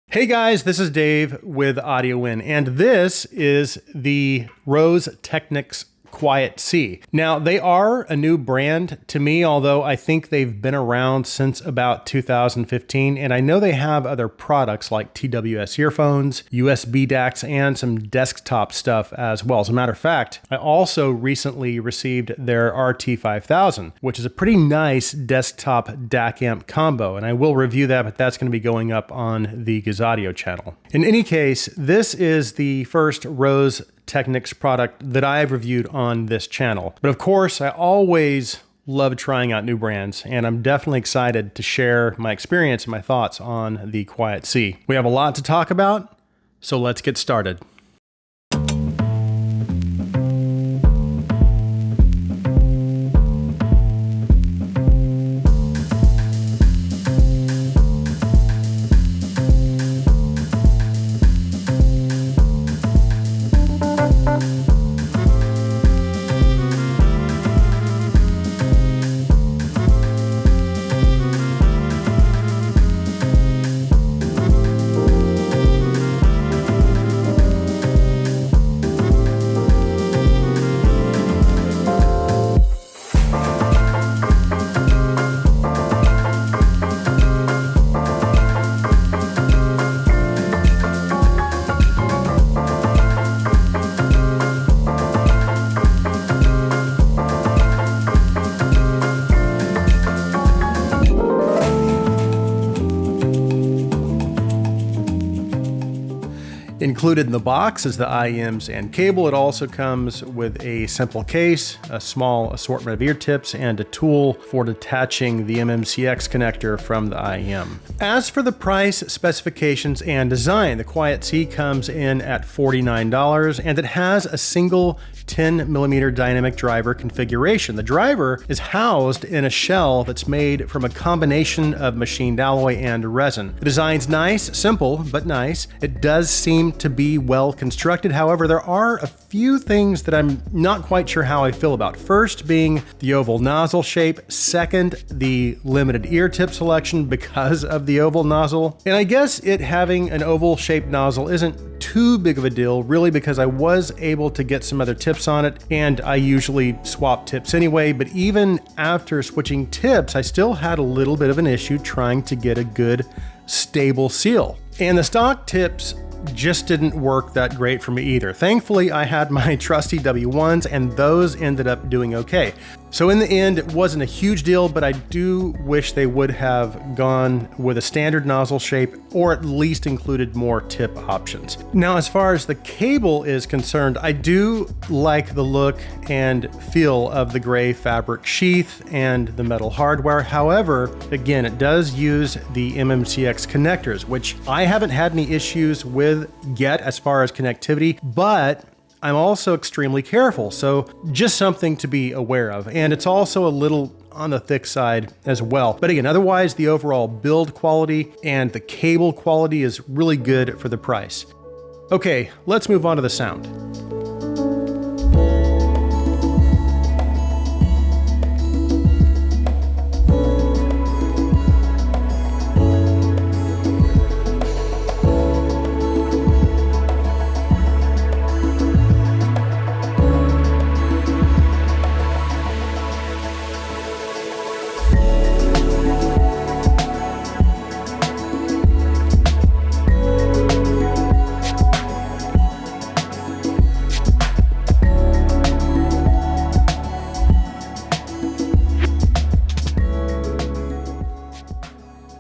Hey guys, this is Dave with Audio In, and this is the Rose Technics Quiet C. Now, they are a new brand to me, although I think they've been around since about 2015, and I know they have other products like TWS earphones, USB DACs, and some desktop stuff as well. As a matter of fact, I also recently received their RT5000, which is a pretty nice desktop DAC amp combo, and I will review that, but that's going to be going up on the Gazaudio channel. In any case, this is the first Rose Technics product that I've reviewed on this channel. But of course, I always love trying out new brands, and I'm definitely excited to share my experience and my thoughts on the Quiet C. We have a lot to talk about, so let's get started. Included in the box is the IEMs and cable. It also comes with a simple case, a small assortment of ear tips, and a tool for detaching the MMCX connector from the IEM. As for the price, specifications, and design, the Quiet C comes in at $49, and it has a single 10mm dynamic driver configuration. The driver is housed in a shell that's made from a combination of machined alloy and resin. The design's nice, simple, but nice. It does seem to be well constructed. However, there are a few things that I'm not quite sure how I feel about. First being the oval nozzle shape. Second, the limited ear tip selection because of the oval nozzle. And I guess it having an oval shaped nozzle isn't too big of a deal, really, because I was able to get some other tips on it, and I usually swap tips anyway, but even after switching tips, I still had a little bit of an issue trying to get a good, stable seal. And the stock tips just didn't work that great for me either. Thankfully, I had my trusty W1s, and those ended up doing okay. So in the end, it wasn't a huge deal, but I do wish they would have gone with a standard nozzle shape, or at least included more tip options. Now, as far as the cable is concerned, I do like the look and feel of the gray fabric sheath and the metal hardware. However, again, it does use the MMCX connectors, which I haven't had any issues with yet as far as connectivity, but I'm also extremely careful, so just something to be aware of. And it's also a little on the thick side as well. But again, otherwise, the overall build quality and the cable quality is really good for the price. Okay, let's move on to the sound.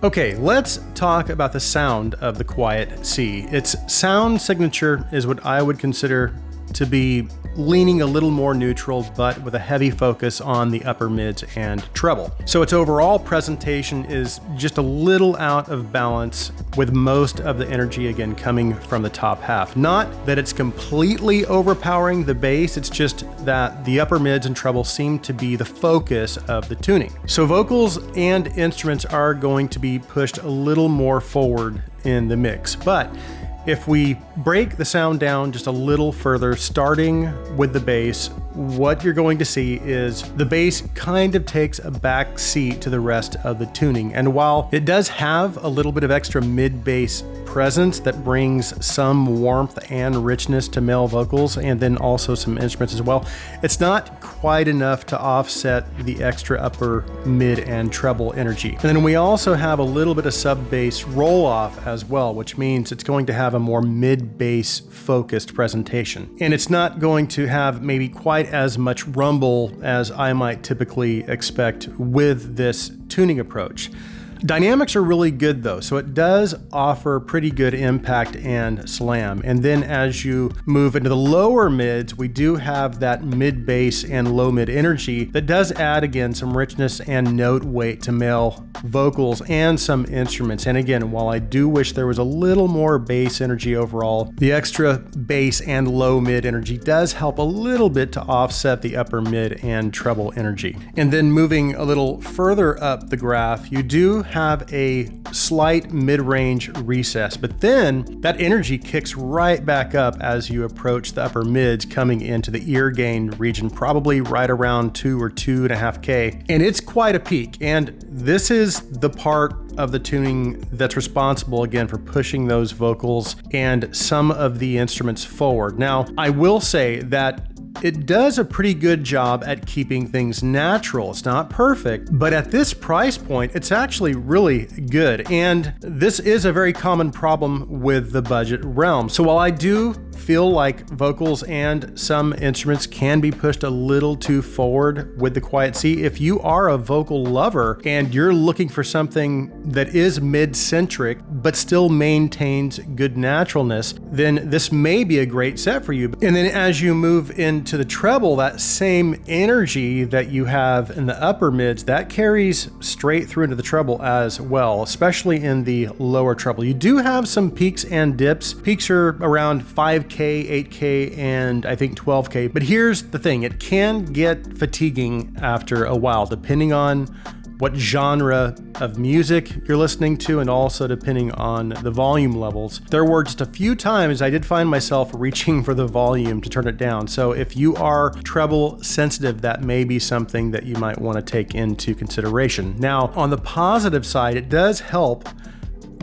Okay, let's talk about the sound of the Quiet C. Its sound signature is what I would consider to be leaning a little more neutral, but with a heavy focus on the upper mids and treble. So its overall presentation is just a little out of balance, with most of the energy again coming from the top half. Not that it's completely overpowering the bass, it's just that the upper mids and treble seem to be the focus of the tuning. So vocals and instruments are going to be pushed a little more forward in the mix, but if we break the sound down just a little further, starting with the bass, what you're going to see is the bass kind of takes a back seat to the rest of the tuning. And while it does have a little bit of extra mid-bass presence that brings some warmth and richness to male vocals, and then also some instruments as well, it's not quite enough to offset the extra upper, mid, and treble energy. And then we also have a little bit of sub-bass roll-off as well, which means it's going to have a more mid-bass focused presentation. And it's not going to have maybe quite as much rumble as I might typically expect with this tuning approach. Dynamics are really good though, so it does offer pretty good impact and slam. And then as you move into the lower mids, we do have that mid bass and low mid energy that does add again some richness and note weight to male vocals and some instruments. And again, while I do wish there was a little more bass energy overall, the extra bass and low mid energy does help a little bit to offset the upper mid and treble energy. And then moving a little further up the graph, you do have a slight mid-range recess, but then that energy kicks right back up as you approach the upper mids, coming into the ear gain region, probably right around 2 or 2.5K. And it's quite a peak. And this is the part of the tuning that's responsible again for pushing those vocals and some of the instruments forward. Now, I will say that it does a pretty good job at keeping things natural. It's not perfect, but at this price point, it's actually really good. And this is a very common problem with the budget realm. So while I do feel like vocals and some instruments can be pushed a little too forward with the Quiet C, if you are a vocal lover and you're looking for something that is mid-centric but still maintains good naturalness, then this may be a great set for you. And then as you move into the treble, that same energy that you have in the upper mids, that carries straight through into the treble as well, especially in the lower treble. You do have some peaks and dips. Peaks are around 5K, 8K, and I think 12K. But here's the thing, it can get fatiguing after a while, depending on what genre of music you're listening to, and also depending on the volume levels. There were just a few times I did find myself reaching for the volume to turn it down. So if you are treble sensitive, that may be something that you might want to take into consideration. Now, on the positive side, it does help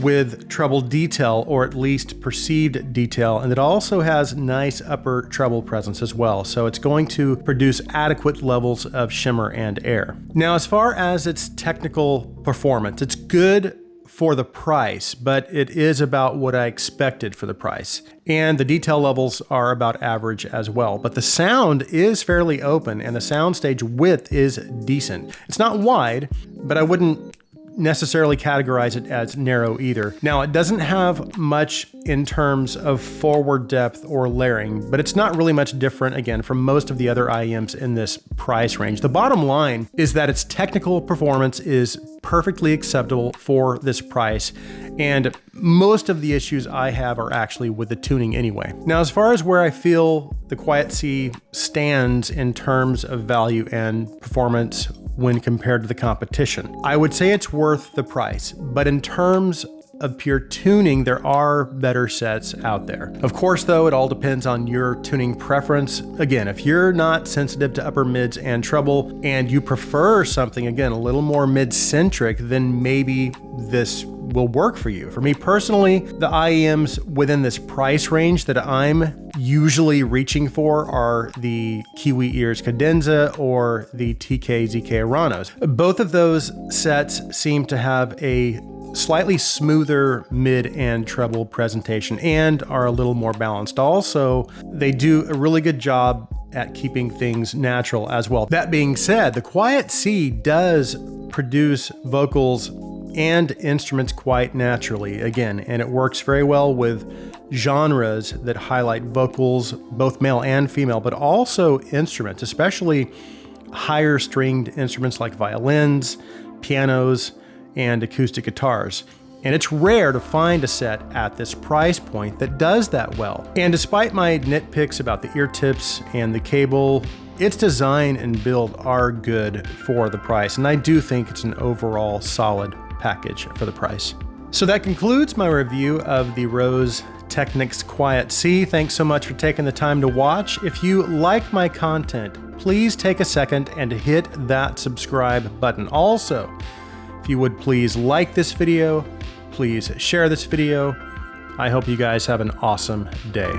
with treble detail, or at least perceived detail, and it also has nice upper treble presence as well, so it's going to produce adequate levels of shimmer and air. Now, as far as its technical performance, it's good for the price, but it is about what I expected for the price. And the detail levels are about average as well. But the sound is fairly open, and the soundstage width is decent. It's not wide, but I wouldn't necessarily categorize it as narrow either. Now, it doesn't have much in terms of forward depth or layering, but it's not really much different, again, from most of the other IEMs in this price range. The bottom line is that its technical performance is perfectly acceptable for this price, and most of the issues I have are actually with the tuning anyway. Now, as far as where I feel the Quiet C stands in terms of value and performance when compared to the competition, I would say it's worth the price, but in terms of pure tuning, there are better sets out there. Of course, though, it all depends on your tuning preference. Again, if you're not sensitive to upper mids and treble, and you prefer something, again, a little more mid-centric, then maybe this will work for you. For me personally, the IEMs within this price range that I'm usually reaching for are the Kiwi Ears Cadenza or the TK ZK Aranos. Both of those sets seem to have a slightly smoother mid and treble presentation and are a little more balanced. Also, they do a really good job at keeping things natural as well. That being said, the Quiet C does produce vocals and instruments quite naturally, again, and it works very well with genres that highlight vocals, both male and female, but also instruments, especially higher stringed instruments like violins, pianos, and acoustic guitars. And it's rare to find a set at this price point that does that well. And despite my nitpicks about the ear tips and the cable, its design and build are good for the price, and I do think it's an overall solid package for the price. So that concludes my review of the Rose Technics Quiet C. Thanks so much for taking the time to watch. If you like my content, please take a second and hit that subscribe button. Also, if you would please like this video, please share this video. I hope you guys have an awesome day.